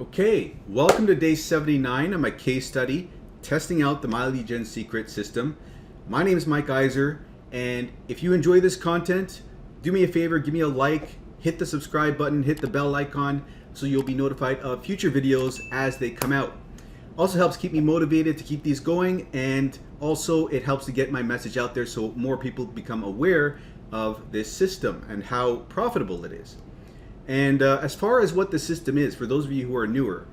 Okay, welcome to day 79 of my case study, testing out the My Lead Gen Secret system. My name is Mike Iser, and if you enjoy this content, do me a favor, give me a like, hit the subscribe button, hit the bell icon, so you'll be notified of future videos as they come out. Also helps keep me motivated to keep these going, and also it helps to get my message out there so more people become aware of this system and how profitable it is. And as far as what the system is, for those of you who are newer,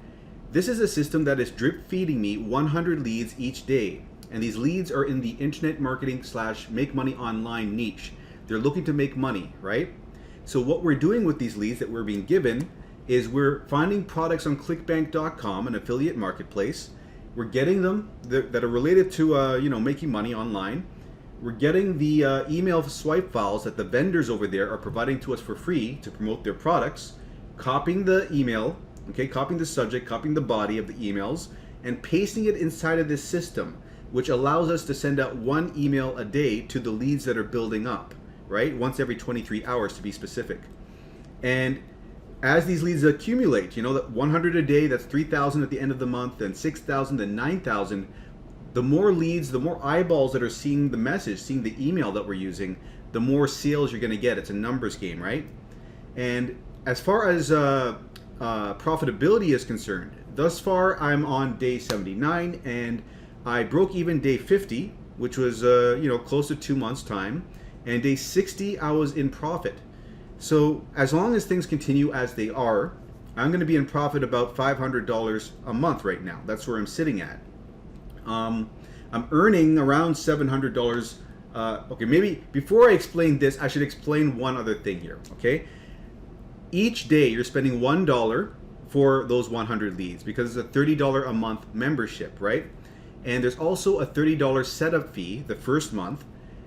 this is a system that is drip feeding me 100 leads each day. And these leads are in the internet marketing / make money online niche. They're looking to make money, right? So what we're doing with these leads that we're being given is we're finding products on Clickbank.com, an affiliate marketplace. We're getting them that are related to making money online. We're getting the email swipe files that the vendors over there are providing to us for free to promote their products, copying the email, copying the subject, copying the body of the emails, and pasting it inside of this system, which allows us to send out one email a day to the leads that are building up, right? Once every 23 hours to be specific. And as these leads accumulate, that 100 a day, that's 3,000 at the end of the month, then 6,000, then 9,000. The more leads, the more eyeballs that are seeing the message, seeing the email that we're using, the more sales you're going to get. It's a numbers game, right? And as far as profitability is concerned, thus far I'm on day 79, and I broke even day 50, which was close to 2 months' time, and day 60 I was in profit. So as long as things continue as they are, I'm going to be in profit about $500 a month right now. That's where I'm sitting at. I'm earning around $700. Okay, maybe before I explain this, I should explain one other thing here. Okay, each day you're spending $1 for those 100 leads because it's a $30 a month membership, right? And there's also a $30 setup fee the first month,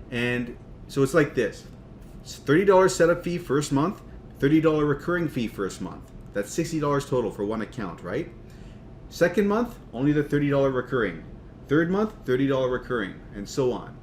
and so it's like this: it's $30 setup fee first month, $30 recurring fee first month. That's $60 total for one account, right? Second month, only the $30 recurring. Third month, $30 recurring, and so on.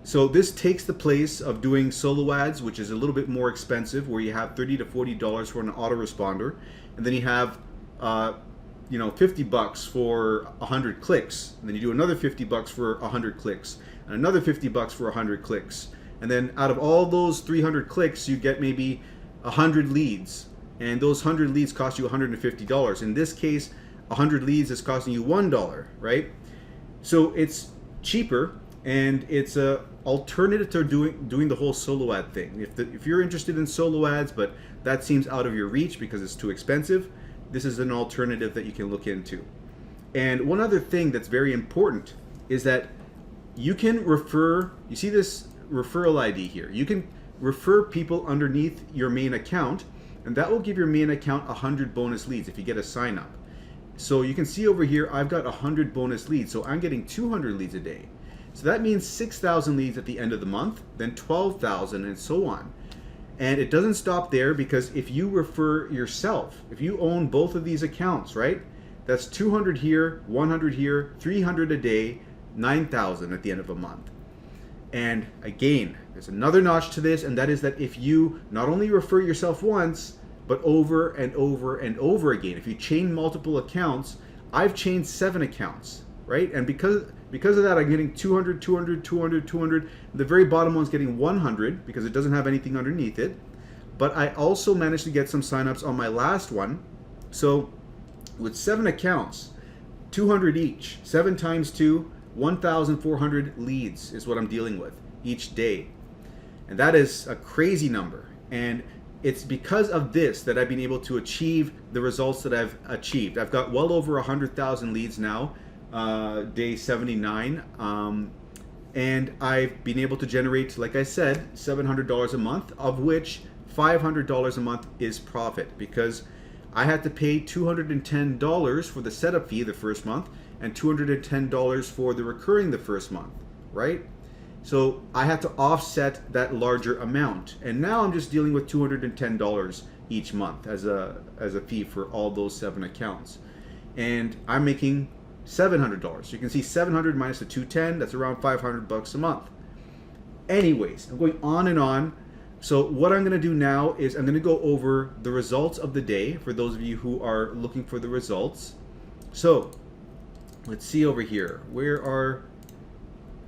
So this takes the place of doing solo ads, which is a little bit more expensive, where you have $30 to $40 for an autoresponder, and then you have $50 for 100 clicks, and then you do another $50 for 100 clicks, and another $50 for 100 clicks, and then out of all those 300 clicks, you get maybe 100 leads, and those 100 leads cost you $150. In this case, 100 leads is costing you $1, right? So it's cheaper, and it's a alternative to doing the whole solo ad thing. If you're interested in solo ads, but that seems out of your reach because it's too expensive, this is an alternative that you can look into. And one other thing that's very important is that you can refer. You see this referral ID here. You can refer people underneath your main account, and that will give your main account 100 bonus leads if you get a sign up. So you can see over here, I've got 100 bonus leads, so I'm getting 200 leads a day. So that means 6,000 leads at the end of the month, then 12,000, and so on. And it doesn't stop there, because if you refer yourself, if you own both of these accounts, right, that's 200 here, 100 here, 300 a day, 9,000 at the end of a month. And again, there's another notch to this, and that is that if you not only refer yourself once, but over and over and over again. If you chain multiple accounts, I've chained 7 accounts, right? And because of that, I'm getting 200, 200, 200, 200. The very bottom one's getting 100 because it doesn't have anything underneath it. But I also managed to get some signups on my last one. So with 7 accounts, 200 each, 7 times 2, 1,400 leads is what I'm dealing with each day. And that is a crazy number. And it's because of this that I've been able to achieve the results that I've achieved. I've got well over 100,000 leads now, day 79, and I've been able to generate, like I said, $700 a month, of which $500 a month is profit, because I had to pay $210 for the setup fee the first month and $210 for the recurring the first month, right? So I had to offset that larger amount, and now I'm just dealing with $210 each month as a fee for all those 7 accounts, and I'm making $700. So you can see 700 minus the 210, that's around $500 a month. Anyways, I'm going on and on. So what I'm going to do now is I'm going to go over the results of the day for those of you who are looking for the results. So let's see over here.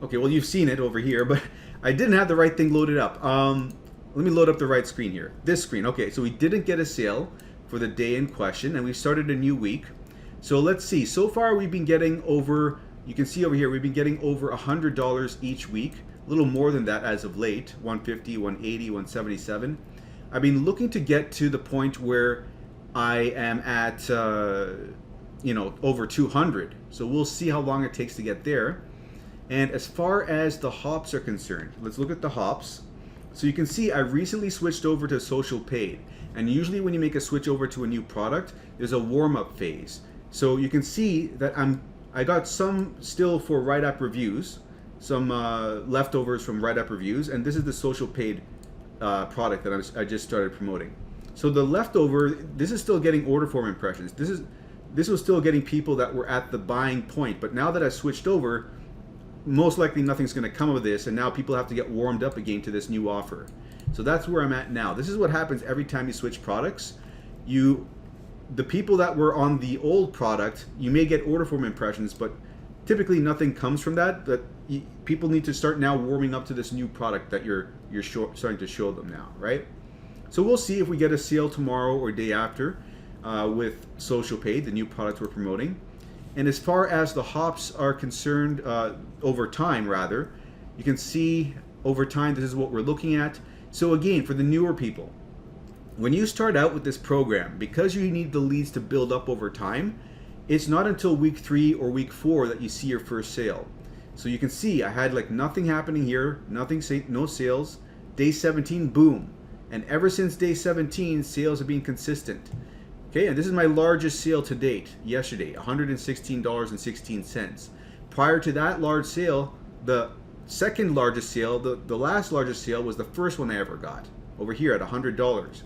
Okay, well, you've seen it over here, but I didn't have the right thing loaded up. Let me load up the right screen here. This screen. Okay, so we didn't get a sale for the day in question, and we started a new week. So let's see. So far, we've been getting over, you can see over here, we've been getting over $100 each week. A little more than that as of late, 150, 180, 177. I've been looking to get to the point where I am at, over 200. So we'll see how long it takes to get there. And as far as the hops are concerned, let's look at the hops. So you can see I recently switched over to social paid. And usually when you make a switch over to a new product, there's a warm-up phase. So you can see that I got some still for write-up reviews, some leftovers from write-up reviews, and this is the social paid product that I just started promoting. So the leftover, this is still getting order form impressions. This was still getting people that were at the buying point, but now that I switched over, most likely nothing's going to come of this, and now people have to get warmed up again to this new offer. So that's where I'm at now. This is what happens every time you switch products. The people that were on the old product, you may get order form impressions, but typically nothing comes from that. But people need to start now warming up to this new product that you're starting to show them now, right? So we'll see if we get a sale tomorrow or day after with social paid, the new product we're promoting. And as far as the hops are concerned, over time rather, you can see over time this is what we're looking at. So again, for the newer people, when you start out with this program, because you need the leads to build up over time, it's not until week 3 or week 4 that you see your first sale. So you can see I had like nothing happening here, no sales. Day 17, boom. And ever since day 17, sales have been consistent. Okay, and this is my largest sale to date, yesterday, $116.16. Prior to that large sale, the second largest sale, the last largest sale was the first one I ever got, over here at $100.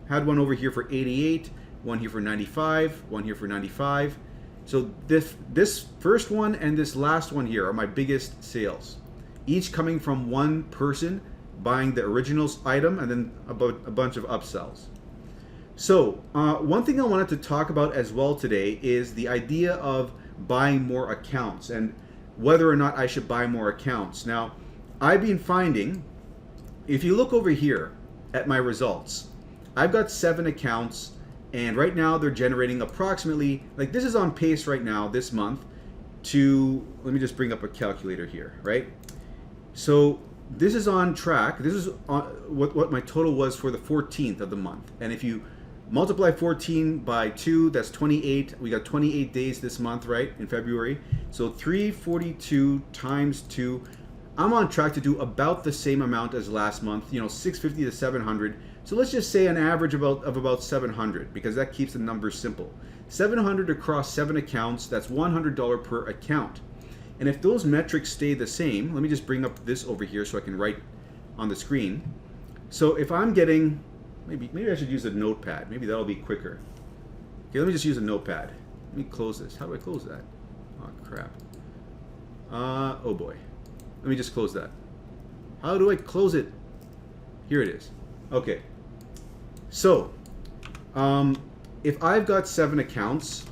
Had one over here for 88, one here for 95, one here for 95. So this first one and this last one here are my biggest sales, each coming from one person buying the original item and then a bunch of upsells. So one thing I wanted to talk about as well today is the idea of buying more accounts and whether or not I should buy more accounts. Now, I've been finding, if you look over here at my results, I've got 7 accounts, and right now they're generating approximately, like this is on pace right now this month to, let me just bring up a calculator here, right? So this is on track. This is on what my total was for the 14th of the month. And if you multiply 14 by 2, that's 28. We got 28 days this month, right, in February. So 342 times 2. I'm on track to do about the same amount as last month, 650 to 700. So let's just say an average of about 700, because that keeps the numbers simple. 700 across 7 accounts, that's $100 per account. And if those metrics stay the same, let me just bring up this over here so I can write on the screen. So if I'm getting, maybe I should use a notepad. Maybe that'll be quicker. Okay, let me just use a notepad. Let me close this. How do I close that? Oh, crap. Oh boy. Let me just close that. How do I close it? Here it is. Okay. So, if I've got 7 accounts,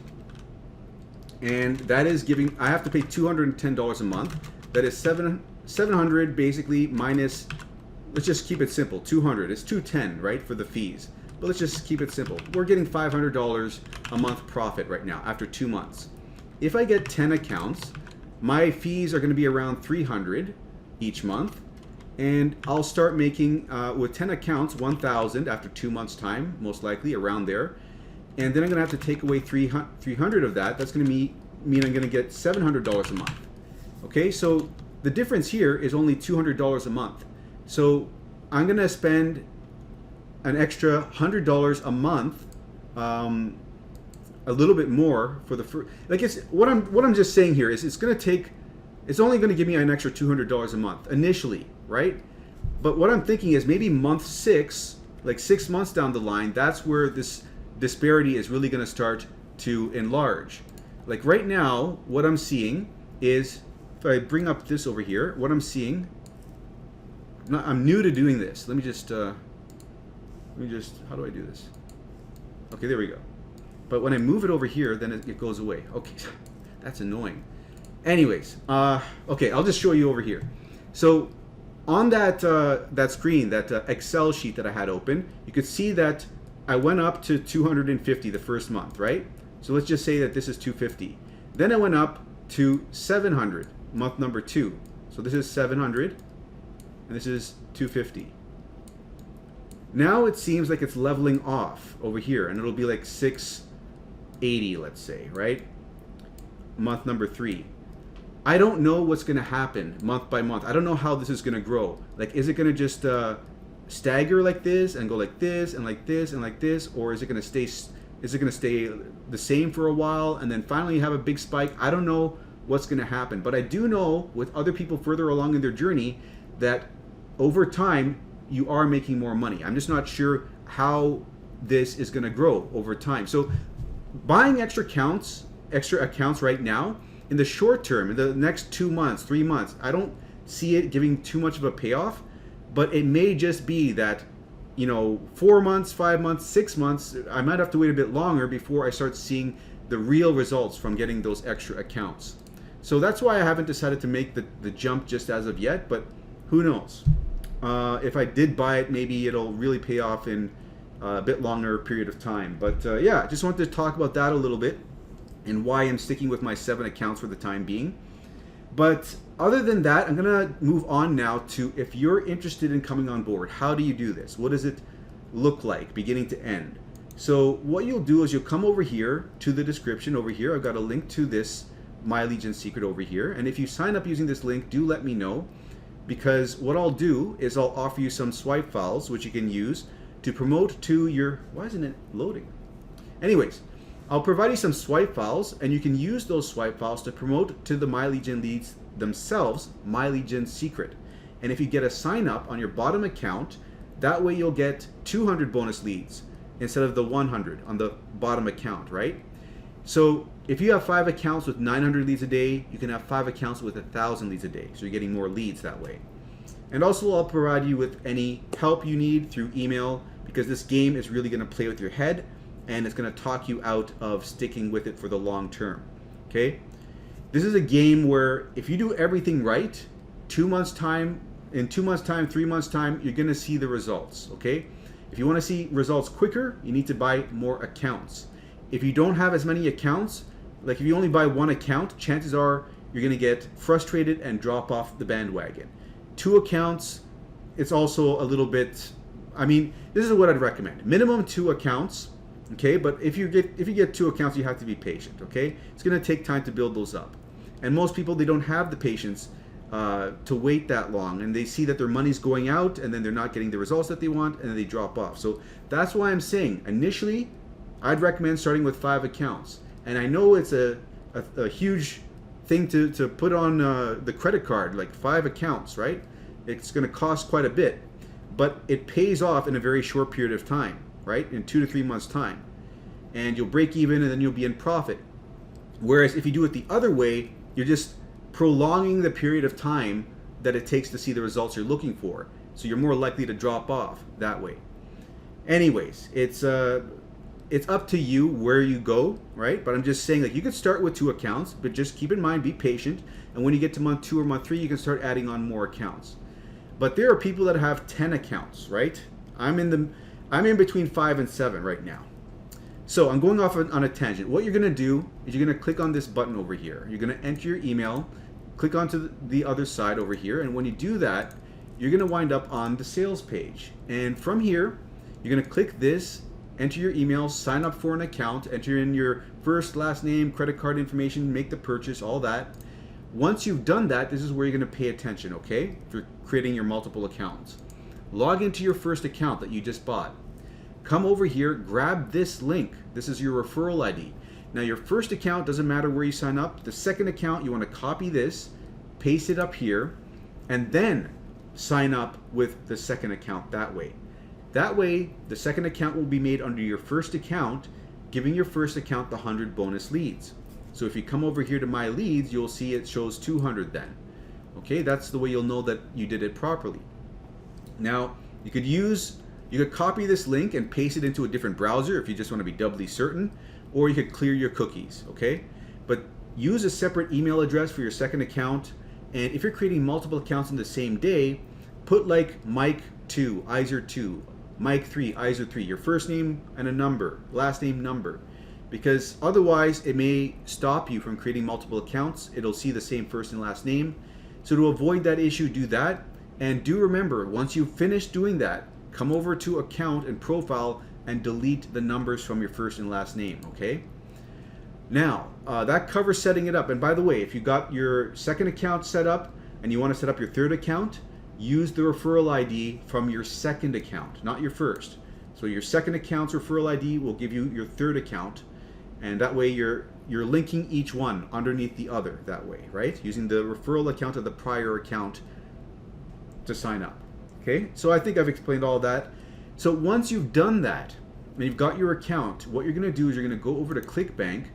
and that is giving, I have to pay $210 a month. That is 700 basically minus, let's just keep it simple, 200. It's 210, right, for the fees. But let's just keep it simple. We're getting $500 a month profit right now after 2 months. If I get 10 accounts, my fees are going to be around $300 each month. And I'll start making, with 10 accounts, $1,000 after 2 months' time, most likely, around there. And then I'm going to have to take away 300 of that. That's going to mean I'm going to get $700 a month. Okay, so the difference here is only $200 a month. So I'm going to spend an extra $100 a month, a little bit more for the first. Like what I'm just saying here is it's only going to give me an extra $200 a month initially, right? But what I'm thinking is maybe month 6, like 6 months down the line, that's where this disparity is really going to start to enlarge. Like right now, what I'm seeing is, if I bring up this over here, what I'm seeing, I'm new to doing this. Let me just Let me just, how do I do this? Okay, there we go. But when I move it over here, then it goes away. Okay, that's annoying. Anyways, okay, I'll just show you over here. So on that that screen, that Excel sheet that I had open, you could see that I went up to 250 the first month, right? So let's just say that this is 250. Then I went up to 700, month number 2. So this is 700, and this is 250. Now it seems like it's leveling off over here, and it'll be like 680, let's say, right? Month number 3. I don't know what's going to happen month by month. I don't know how this is going to grow. Like, is it going to just stagger like this and go like this and like this and like this, or is it going to stay? Is it going to stay the same for a while and then finally have a big spike? I don't know what's going to happen, but I do know with other people further along in their journey that over time you are making more money. I'm just not sure how this is going to grow over time. So buying extra accounts right now, in the short term, in the next 2 months, 3 months, I don't see it giving too much of a payoff, but it may just be that, 4 months, 5 months, 6 months, I might have to wait a bit longer before I start seeing the real results from getting those extra accounts. So that's why I haven't decided to make the jump just as of yet, but who knows? If I did buy it, maybe it'll really pay off in a bit longer period of time. But yeah, just wanted to talk about that a little bit and why I'm sticking with my 7 accounts for the time being. But other than that, I'm gonna move on now to, if you're interested in coming on board, how do you do this? What does it look like beginning to end? So what you'll do is you'll come over here to the description over here. I've got a link to this My Legion Secret over here. And if you sign up using this link, do let me know, because what I'll do is I'll offer you some swipe files which you can use to promote to your, why isn't it loading? Anyways, I'll provide you some swipe files, and you can use those swipe files to promote to the My Legion leads themselves, My Legion Secret. And if you get a sign up on your bottom account, that way you'll get 200 bonus leads instead of the 100 on the bottom account, right? So if you have 5 accounts with 900 leads a day, you can have 5 accounts with 1,000 leads a day. So you're getting more leads that way. And also I'll provide you with any help you need through email, because this game is really going to play with your head, and it's going to talk you out of sticking with it for the long term. Okay? This is a game where if you do everything right, 2 months time, in 2 months time, 3 months time, you're going to see the results. Okay? If you want to see results quicker, you need to buy more accounts. If you don't have as many accounts, like if you only buy 1 account, chances are you're going to get frustrated and drop off the bandwagon. 2 accounts, it's also a little bit, I mean, this is what I'd recommend. Minimum 2 accounts. Okay, but if you get 2 accounts, you have to be patient. Okay, it's going to take time to build those up, and most people, they don't have the patience to wait that long, and they see that their money's going out, and then they're not getting the results that they want, and then they drop off. So that's why I'm saying initially, I'd recommend starting with 5 accounts. And I know it's a huge thing to put on the credit card, like 5 accounts, right? It's going to cost quite a bit, but it pays off in a very short period of time. Right, in 2 to 3 months time, and you'll break even, and then you'll be in profit. Whereas if you do it the other way, you're just prolonging the period of time that it takes to see the results you're looking for, so you're more likely to drop off that way. Anyways, it's up to you where you go, right? But I'm just saying, like, you could start with 2 accounts, but just keep in mind, be patient, and when you get to month 2 or month 3, you can start adding on more accounts. But there are people that have 10 accounts, right? I'm in between 5 and 7 right now. So I'm going off on a tangent. What you're going to do is you're going to click on this button over here. You're going to enter your email, click onto the other side over here, and when you do that, you're going to wind up on the sales page. And from here, you're going to click this, enter your email, sign up for an account, enter in your first, last name, credit card information, make the purchase, all that. Once you've done that, this is where you're going to pay attention, okay? For creating your multiple accounts. Log into your first account that you just bought. Come over here, grab this link. This is your referral ID. Now your first account doesn't matter where you sign up. The second account, you want to copy this, paste it up here, and then sign up with the second account that way. That way, the second account will be made under your first account, giving your first account the 100 bonus leads. So if you come over here to My Leads, you'll see it shows 200 then. Okay, that's the way you'll know that you did it properly. Now, you could use You could copy this link and paste it into a different browser if you just want to be doubly certain, or you could clear your cookies, okay? But use a separate email address for your second account, and if you're creating multiple accounts in the same day, put like Mike2, Iser2, Mike3, Iser3, your first name and a number, last name number, because otherwise it may stop you from creating multiple accounts. It'll see the same first and last name. So to avoid that issue, do that. And do remember, once you finish doing that, come over to account and profile and delete the numbers from your first and last name, okay? Now, that covers setting it up. And by the way, if you got your second account set up and you want to set up your third account, use the referral ID from your second account, not your first. So your second account's referral ID will give you your third account, and that way you're linking each one underneath the other that way, right? Using the referral account of the prior account to sign up. Okay, so I think I've explained all that. So once you've done that and you've got your account, what you're going to do is you're going to go over to Clickbank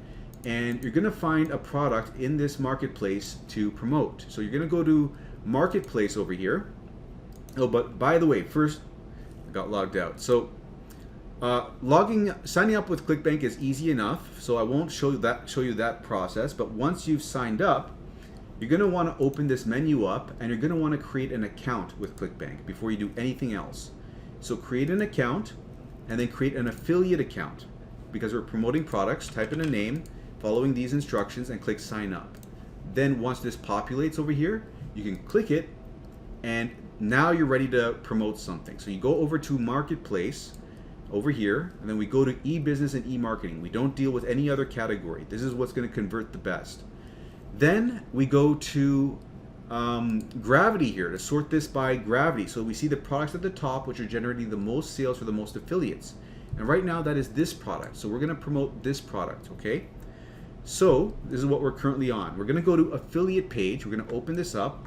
and you're going to find a product in this marketplace to promote. So you're going to go to Marketplace over here. Oh, but by the way, first I got logged out. So signing up with Clickbank is easy enough, so I won't show you that process. But once you've signed up, you're going to want to open this menu up and you're going to want to create an account with Clickbank before you do anything else. So create an account and then create an affiliate account. Because we're promoting products, type in a name, following these instructions, and click sign up. Then once this populates over here, you can click it and now you're ready to promote something. So you go over to Marketplace over here, and then we go to e-business and e-marketing. We don't deal with any other category. This is what's going to convert the best. Then we go to gravity here to sort this by gravity. So we see the products at the top, which are generating the most sales for the most affiliates. And right now that is this product. So we're going to promote this product, okay? So this is what we're currently on. We're going to go to affiliate page. We're going to open this up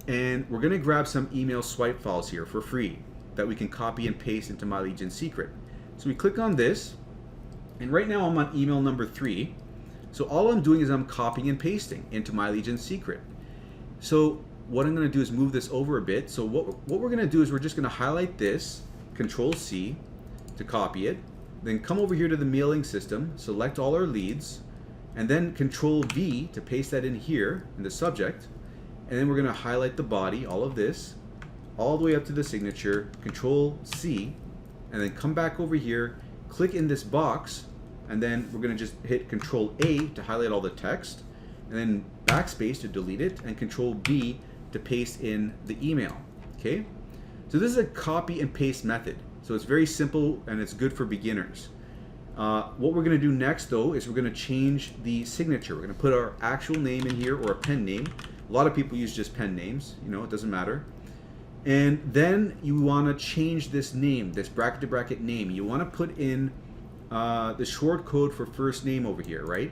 and we're going to grab some email swipe files here for free that we can copy and paste into My Legion Secret. So we click on this, and right now I'm on email number 3. So all I'm doing is I'm copying and pasting into My Legion Secret. So what I'm going to do is move this over a bit. So what we're going to do is we're just going to highlight this, Control C to copy it, then come over here to the mailing system, select all our leads, and then Control V to paste that in here in the subject. And then we're going to highlight the body, all of this, all the way up to the signature, Control C, and then come back over here, click in this box, and then we're going to just hit Control A to highlight all the text, and then backspace to delete it, and Control B to paste in the email. Okay? So this is a copy and paste method. So it's very simple and it's good for beginners. What we're going to do next though is we're going to change the signature. We're going to put our actual name in here, or a pen name. A lot of people use just pen names, you know, it doesn't matter. And then you want to change this name, this bracket to bracket name. You want to put in the short code for first name over here, right?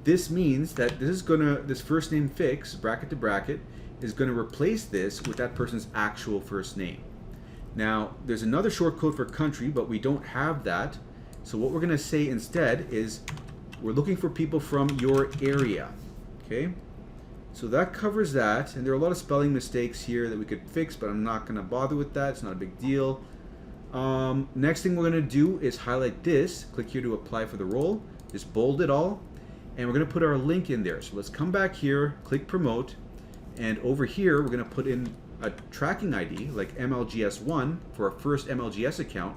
This means that this first name fix, bracket to bracket, is going to replace this with that person's actual first name. Now, there's another short code for country, but we don't have that. So what we're going to say instead is we're looking for people from your area, okay? So that covers that, and there are a lot of spelling mistakes here that we could fix, but I'm not going to bother with that. It's not a big deal. Next thing we're going to do is highlight this, click here to apply for the role, just bold it all, and we're going to put our link in there. So let's come back here, click promote, and over here we're going to put in a tracking ID like MLGS1 for our first MLGS account.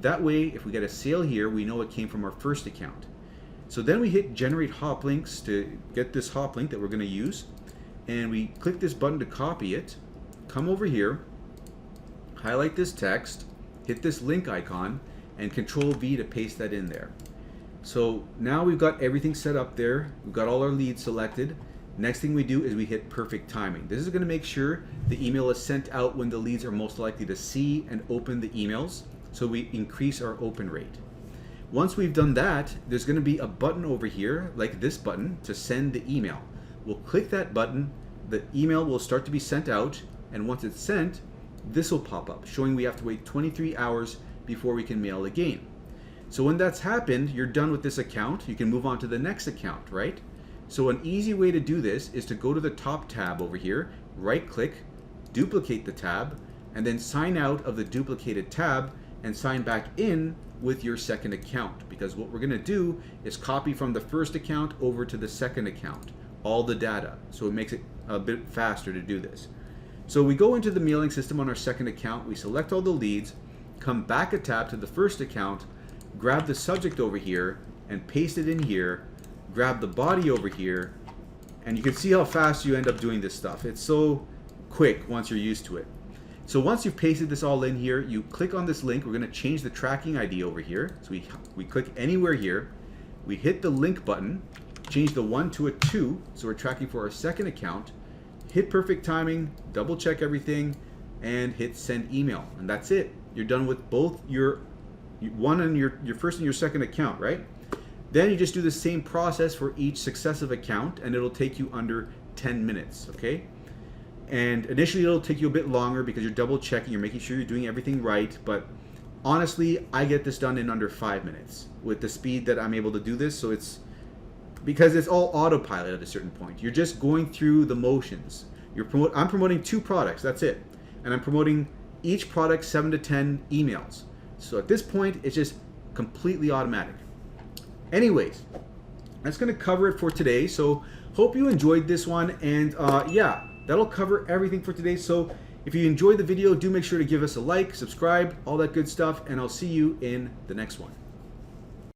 That way, if we get a sale here, we know it came from our first account. So then we hit generate hop links to get this hop link that we're going to use. And we click this button to copy it, come over here, highlight this text, hit this link icon, and Control V to paste that in there. So now we've got everything set up there. We've got all our leads selected. Next thing we do is we hit perfect timing. This is going to make sure the email is sent out when the leads are most likely to see and open the emails, so we increase our open rate. Once we've done that, there's going to be a button over here, like this button, to send the email. We'll click that button, the email will start to be sent out, and once it's sent, this will pop up, showing we have to wait 23 hours before we can mail again. So when that's happened, you're done with this account, you can move on to the next account, right? So an easy way to do this is to go to the top tab over here, right click, duplicate the tab, and then sign out of the duplicated tab, and sign back in with your second account, because what we're going to do is copy from the first account over to the second account all the data, so it makes it a bit faster to do this. So we go into the mailing system on our second account, we select all the leads, come back a tab to the first account, grab the subject over here and paste it in here, grab the body over here, and you can see how fast you end up doing this stuff. It's so quick once you're used to it. So once you've pasted this all in here, you click on this link. We're going to change the tracking ID over here. So we click anywhere here. We hit the link button, change the 1 to a 2, so we're tracking for our second account. Hit perfect timing, double check everything, and hit send email. And that's it. You're done with both your first and your second account, right? Then you just do the same process for each successive account, and it'll take you under 10 minutes, okay? And initially it'll take you a bit longer because you're double checking, you're making sure you're doing everything right, but honestly, I get this done in under 5 minutes with the speed that I'm able to do this. So it's because it's all autopilot at a certain point. You're just going through the motions. I'm promoting 2 products, that's it. And I'm promoting each product 7 to 10 emails. So at this point, it's just completely automatic. Anyways, that's going to cover it for today. So hope you enjoyed this one, and yeah, that'll cover everything for today. So if you enjoyed the video, do make sure to give us a like, subscribe, all that good stuff, and I'll see you in the next one.